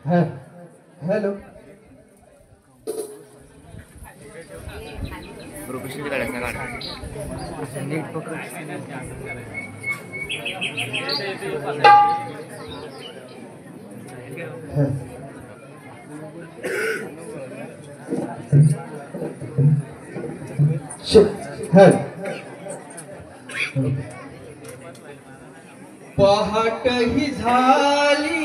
Hello. पहाट ही झाली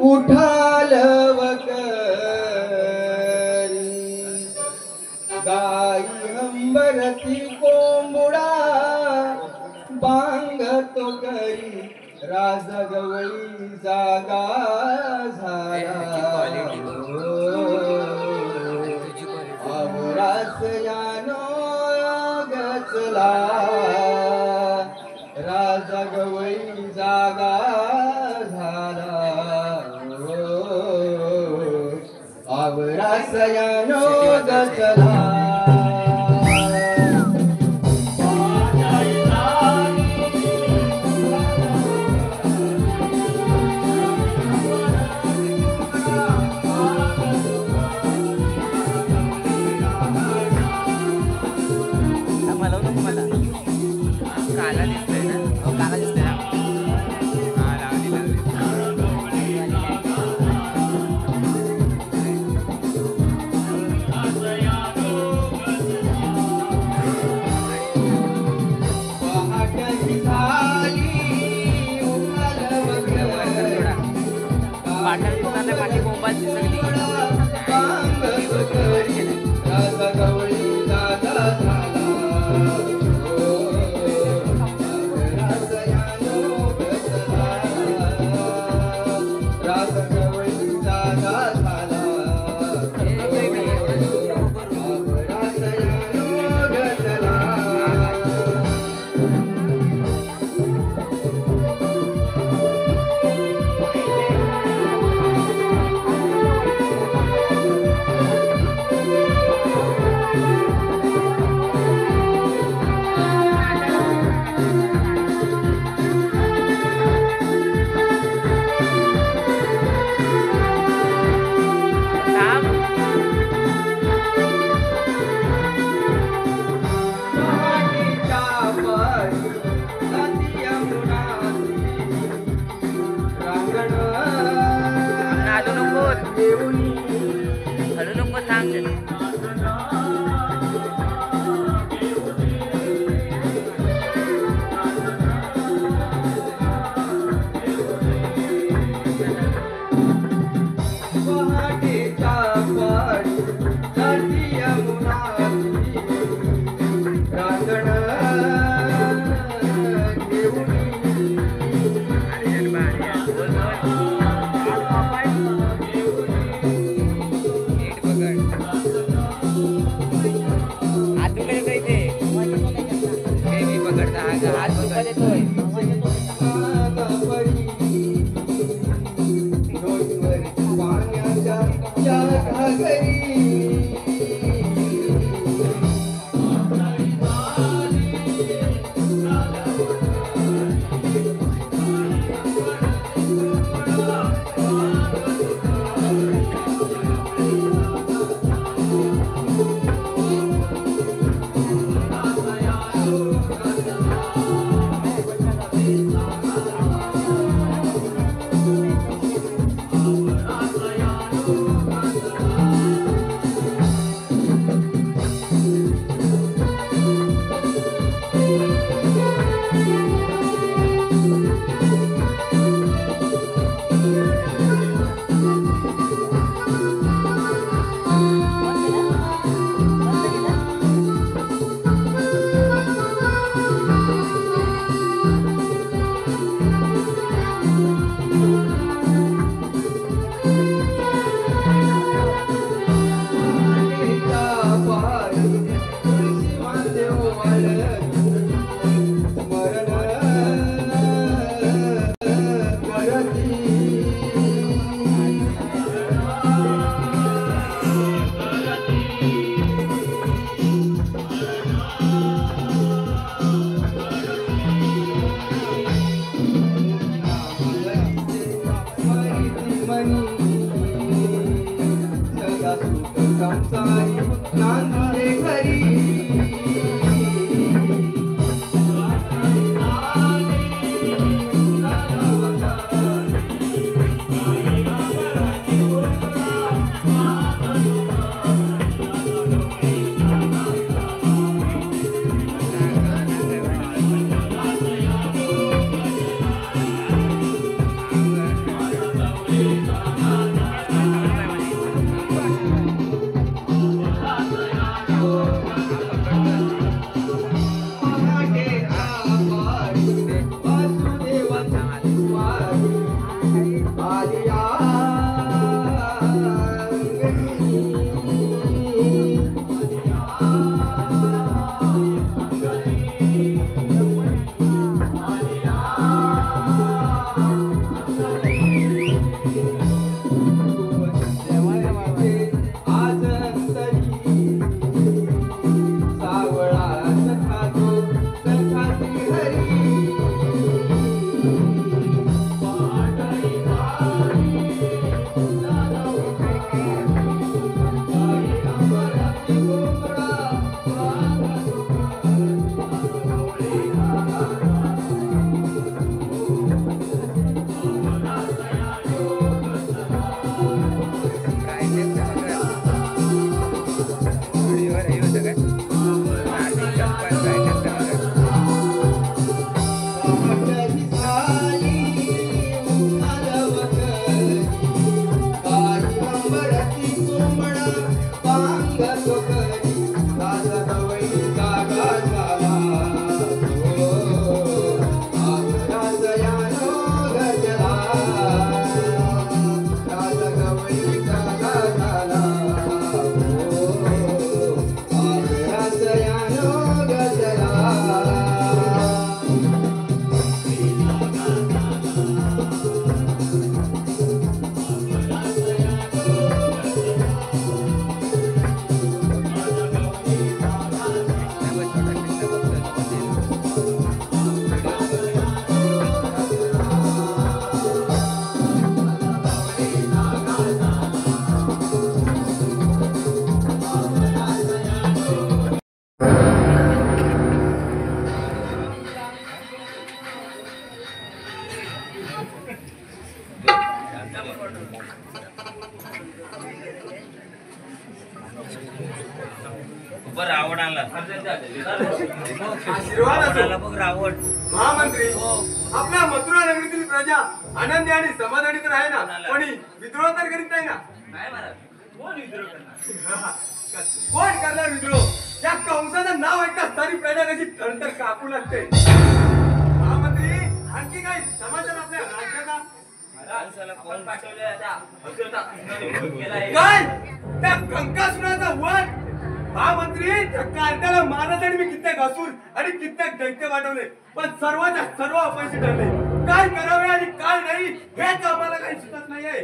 उठालव करी गाई हंबरती कोंबडा बांगतो करी राजगवळी जागा झाला आवरास यानो गचला राजगवळी जागा झाला आवरास यानो गचला पाठी मोबाईल सगळी हळू नको सांग रावण आणला आशीर्वाद असो. बघ रावण. महामंत्री आपल्या मथुरा नगरीतील प्रजा आनंदी आणि समाधानी तर आहे ना, पण ही विद्रोह तर करीत नाही ना. नाही महाराज, कोण विद्रोह करणार? कोण करणार विद्रोह? त्या कंसाचं नाव ऐकता सारी प्रजा कशी थरथर कापू लागते. महामंत्री आणखी काही समाचार आपल्या राज्याचा? माणसाला कोण पाठवले आता? अक्षरशः कृष्णाने विरोध केलाय. काय त्या कंकासुराचा वध? महामंत्री त्या कार्ट्याला मारण्यासाठी मी कित्येक असुर आणि कित्येक दैत्य पाठवले, पण सर्वांच्या सर्व अपयशी ठरले. काय करावे आणि काय नाही हेच आम्हाला काही सुचत नाहीये.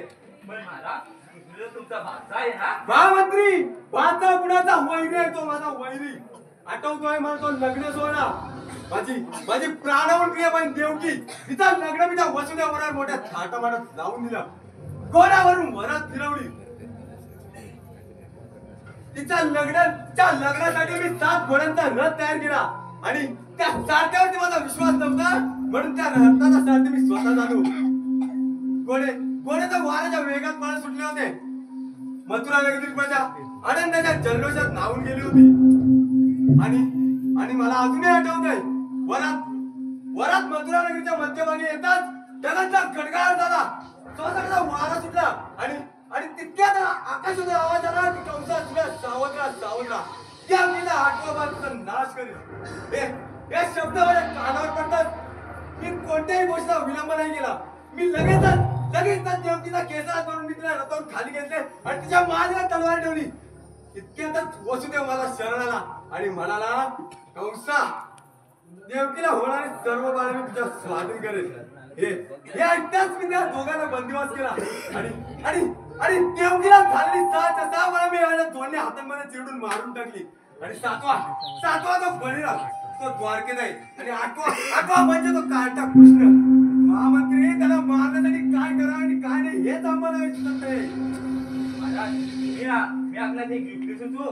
पण महाराज, कृष्ण तुमचा भाचा आहे ना? महामंत्री माझा कुणाचा वैरी आहे तो, माझा वैरी. आठवतोय मला तो लग्न सोहळा, माझी प्राणावर प्रिय बहीण देवकी, तिचा लग्न मी त्या वसुदेवरावर मोठ्या थाटामाटात लावून दिला. घोड्यावरून वरात फिरवली. तिच्या लग्नासाठी मी 7 घोड्यांचा रथ तयार केला आणि त्या सारथ्यावरती माझा विश्वास नव्हता, म्हणून त्या रथाचा सारथी मी स्वतः झालो. घोडे तर वाऱ्याच्या वेगात मला सुटले होते. मथुरा नगरीतील प्रजा आनंदाच्या जल्लोषात न्हावून गेली होती. आणि मला अजूनही आठवतंय, वरात मथुरा नगरीच्या मध्यभागी येताच ढगांचा गडगडाट झाला. स्वतःचा वारा सुटला आणि तितक्यात आकाशाचा आवाज आला की कंसा तुला सावधरा त्या मीला आठवाबाचा नाश करेल. हे शब्द माझ्या कानावर पडतात. मी कोणत्याही गोष्टीचा विलंब नाही केला. मी लगेच देवकीचा केसरा करून मी तिला रथावरून खाली घेतले आणि तिच्या मानेला तलवार ठेवली. इतक्यातच वसुदेव मला शरण आला आणि म्हणाला, कंसा, देवकीला होणारे सर्व बाळ मी तुझ्या स्वाधीन करेल. हे ऐकताच मी त्या दोघांना बंदिवास केला आणि देवकीला झालेली सहा मला मी दोन्ही हातांमध्ये चिरडून मारून टाकली. आणि सातवा तो बळीराम, तो द्वारकेत आहे. आणि आठवा म्हणजे तो कार्टा कृष्ण. महामंत्री त्याला मारण्यासाठी काय करा आणि काय नाही हेच आम्हाला सुचत नाही. महाराज, मी आपल्याला एक युक्ती सुचवू?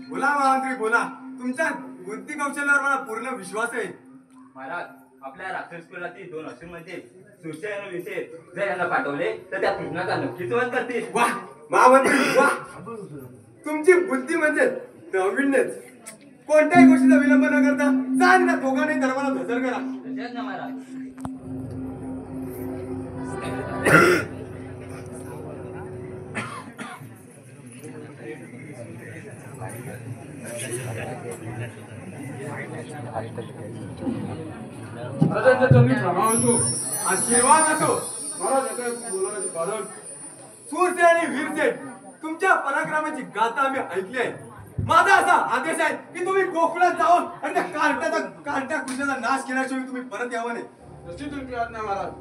बोला महामंत्री बोला. तुमच्या बुद्धी कौशल्यावर मला पूर्ण विश्वास आहे. महाराज, आपल्या राक्षस कुलातील 2 असुर म्हणजे सुरसेन आणि विषेण जर यांना पाठवले तर त्या कृष्णाचा नक्कीच वध करतील. वा महामंत्री वा, तुमची बुद्धी म्हणजे नाविन्यच. कोणत्याही गोष्टीचा विलंब न करता जा आणि त्या दोघांनी धर्माला धसर करा. तसेच ना महाराज. आशीर्वाद असो. सूरसेन आणि वीरसेन, तुमच्या पराक्रमाची गाथा आम्ही ऐकली आहे. माझा असा आदेश आहे की तुम्ही गोकुळात जाऊन आणि त्या कार्ट्या कृष्णाचा नाश केल्याशिवाय तुम्ही परत यावं नाही. जशी तुमची आज्ञा महाराज.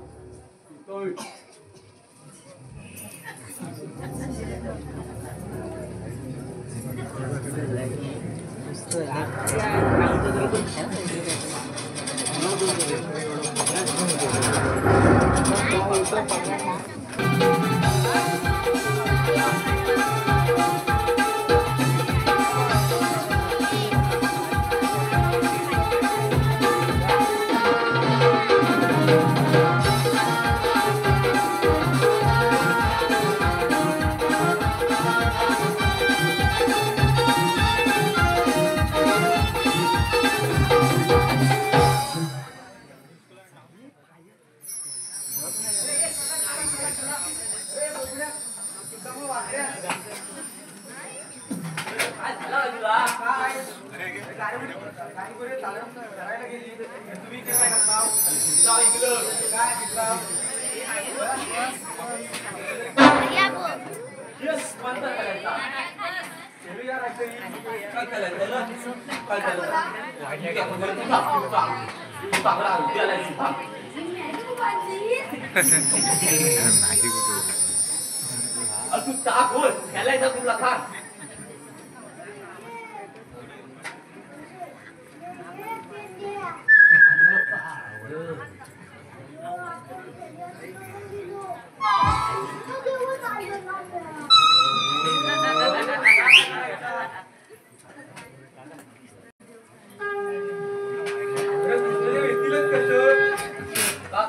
तू ताक बोल, खेळायचा तुला खा.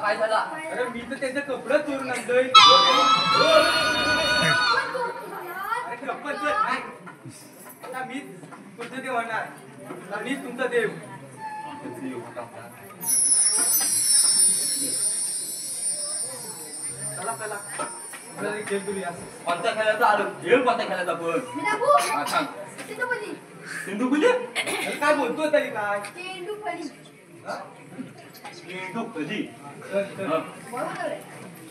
काय झाला? अरे मी तर त्याचं कपडे चोरून आणतोय. तुमचे देव म्हणणार आणि तुमचा देव. चला चला आपल्याला एक खेळ खेळूया. कोणत्या खेळायचा आलो खेळ कोणत्या खेळायचा पण मी दाखवू? हा, सांग चिंटूपल्ली. सिंधू बुली अरे काय बोलतोय तरी काय? चेंडूपल्ली. सिंधू कधी चल, चल. बरोबर आहे.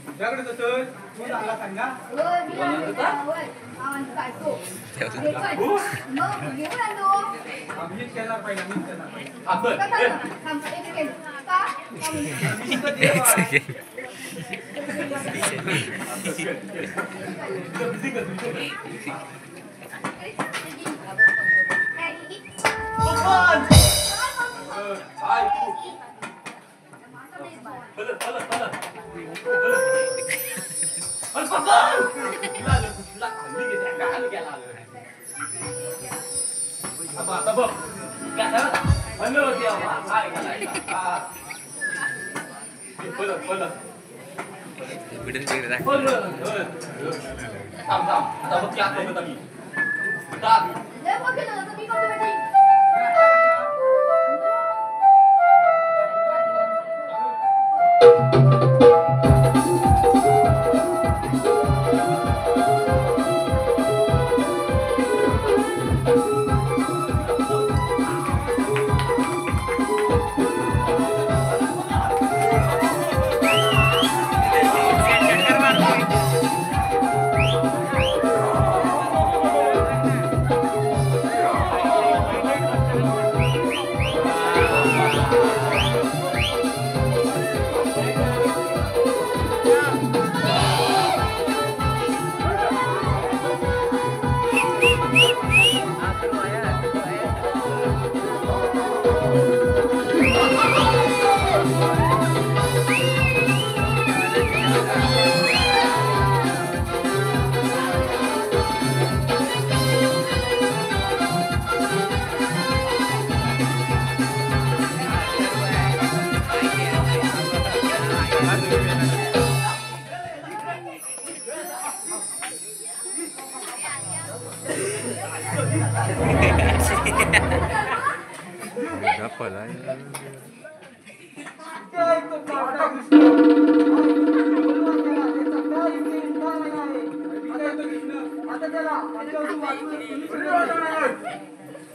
तुझ्याकडे तसं तू झाला सांगा. होय, मी आणलं त्याला, होय. मामाची बायको. घेऊन. मग घेऊन आलो. मीच खेळणार पहिला मीच खेळणार. आपण का थांब, थांब, एक सेकंड. का? का म्हणते? मीच तर देव आहे. काय चल चल चल अरे पप्पा ला खाली गेला गाल गेला आता बघ काय झालं हॅलो देवा काय झालं बोल थांब थांब आता बघ क्या करत मी दाब लय मोठे झालं तर मी करतो बेटी.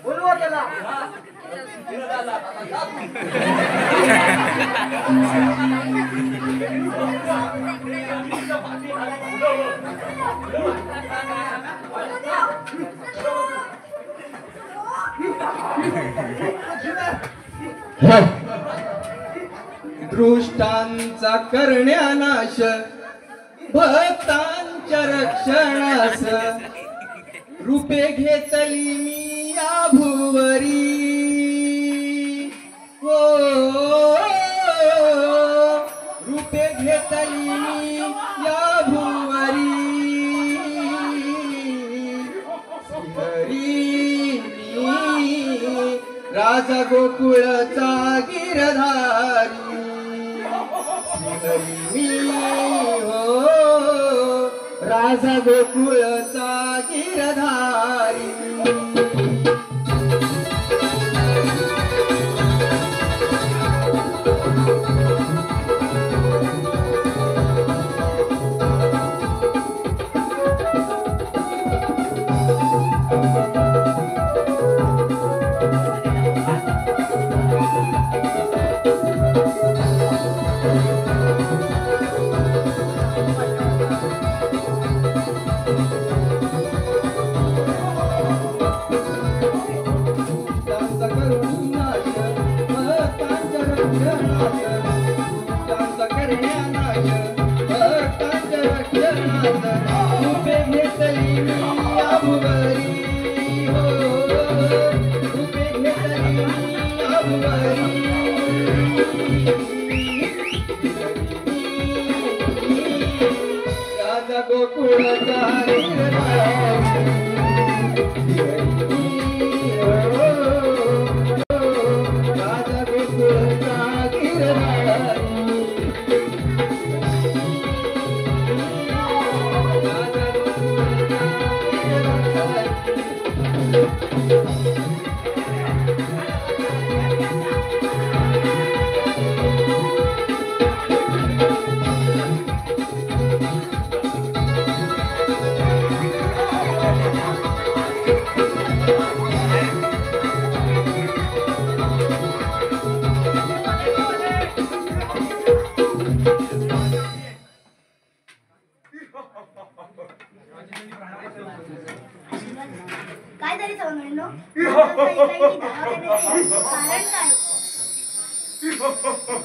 बोलवा त्याला. दृष्टांचा करण्यानाश भक्तांच्या रक्षणास रूपे घेतली मी या भुवरी हो रूपे घेतली मी या भुवरी हरी राजा गोकुळचा गिरधारी मी हो राजा गोकुळचा गिरधारी राजा गोकुळचा राजा गोकुळचा गिरधारी कारण काय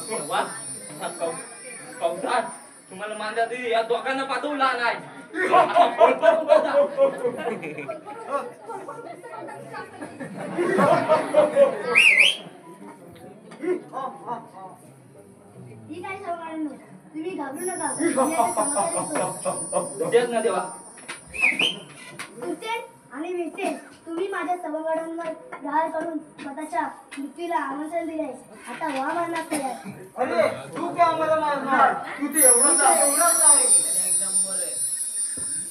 तेव्हा कंसात तुम्हाला मांजा दे या दोघांना पाठवला नाही आता पळपळ बसा. ठीक आहे सवकारांनो तुम्ही घाबरू नका मी आता समाधान येतो. देत ना देवा हुसेन आणि विसेन तुम्ही माझ्या सवकारांवर प्रहार करून स्वतःच्या मृत्यूला आमंत्रण दिले आता वा मारणार तयार अरे तू का आम्हाला मारणार तू ते एवढंच आहे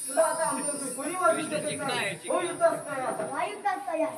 तुला आता आमच्या कोणी वाजू शकत नाही हो युद्धात काय आता वा युद्धात तयार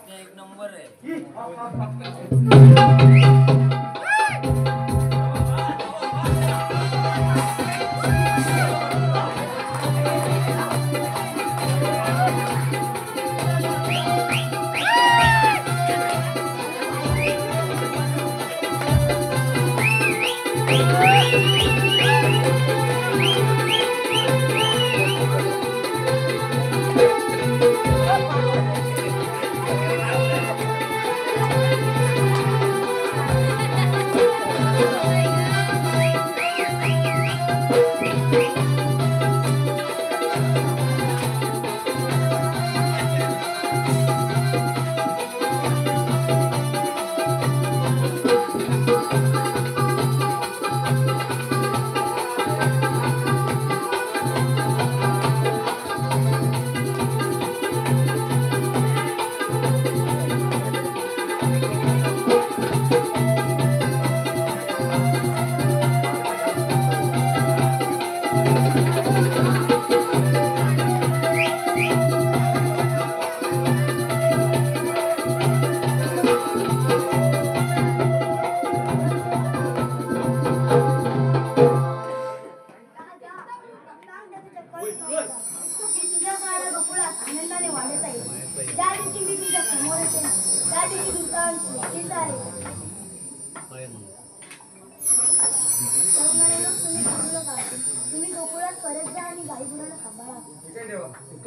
तुझ्या काळाला गोकुळात आनंदाने वाढत आहे ज्या दिवशी मी तुझ्या समोर असेल त्या दिवशी दुसरा सृष्टीचा आहे तुम्ही घाबरू नका तुम्ही गोकुळात परत जा आणि गाई गुरांना सांभाळा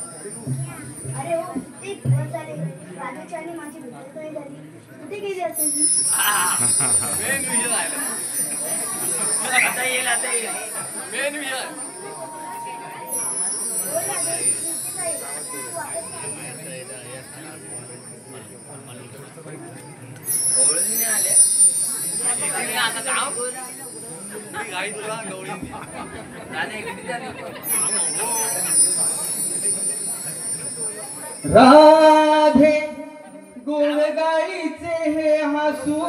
अरे हो किती दिवस झाले राजाची आणि माझी भेट नाही झाली कुठे गेली असेल ती बोल ना रे, किती काय? तू वाटत नाही. राधे गोळगाईचे हे हसू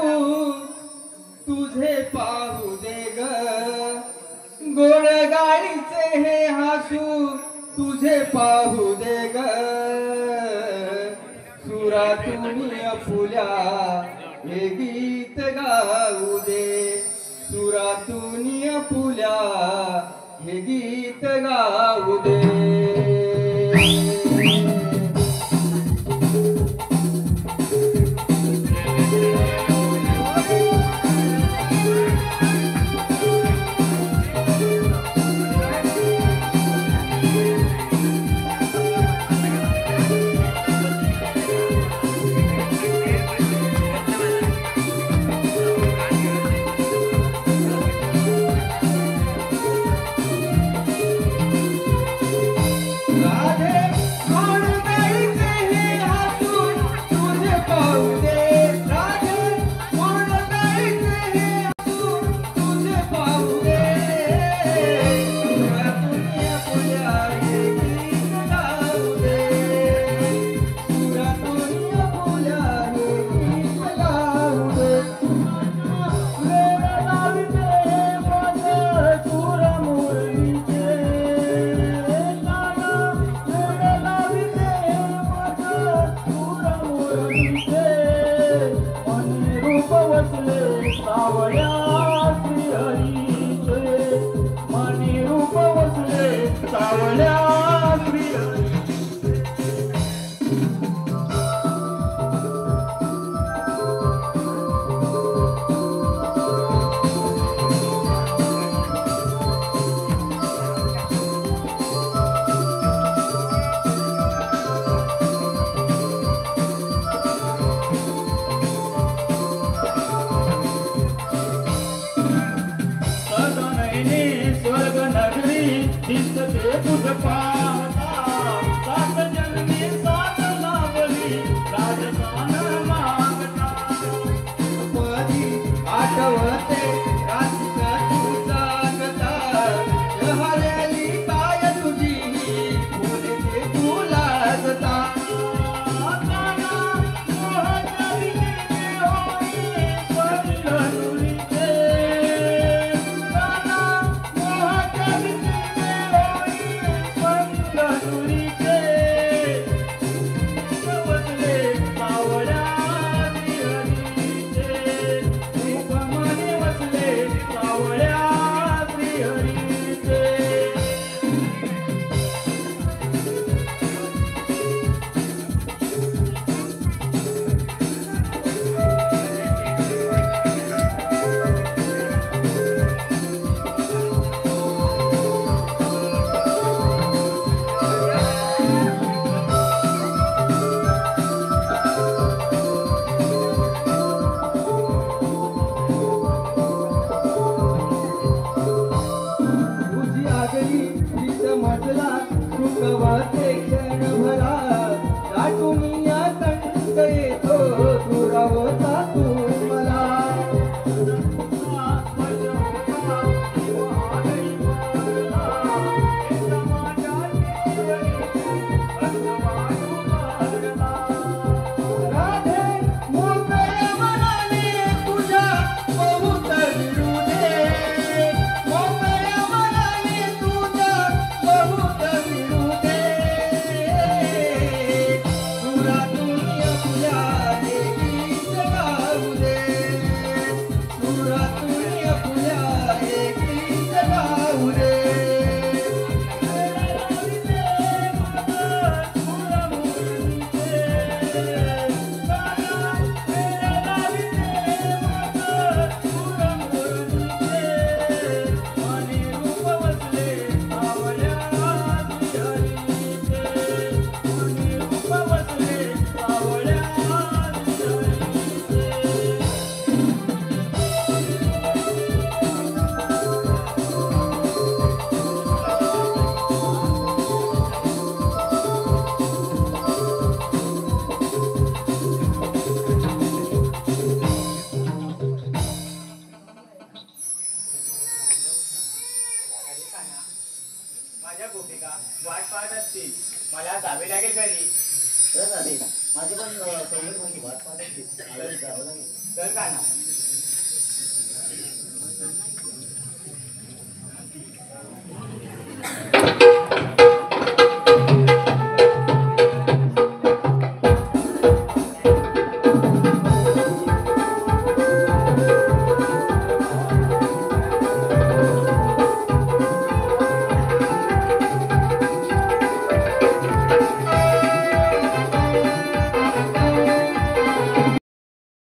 तुझे पाहू दे ग गोळगाईचे हे हसू तुझे पाहू दे ग सुरातून फुल्या हे गीत गाऊ दे सुरातून फुल्या हे गीत गाऊ दे राधे मधी आठवते राधिका तुझा गता हरली काय तुझी बोलते तुला गता तुझी आगरी हीच म्हटला सुखवाचे क्षणभरा दाटून या कंठ येतो दुरावता तू मला राधे मोकळ्या मनाने तुझ्या बहुत विरुदे मोकळ्या मनाने तुझ्या बहुत विरुदे सुरातून फुल्या हे गीत गाऊ दे सुरातून फुल्या हे गीत गाऊ दे माझ्या गोपिका वाट पाहत असतील मला जावे लागेल घरी तर माझी पण सौम्य वाट पाहत असते. चल का ना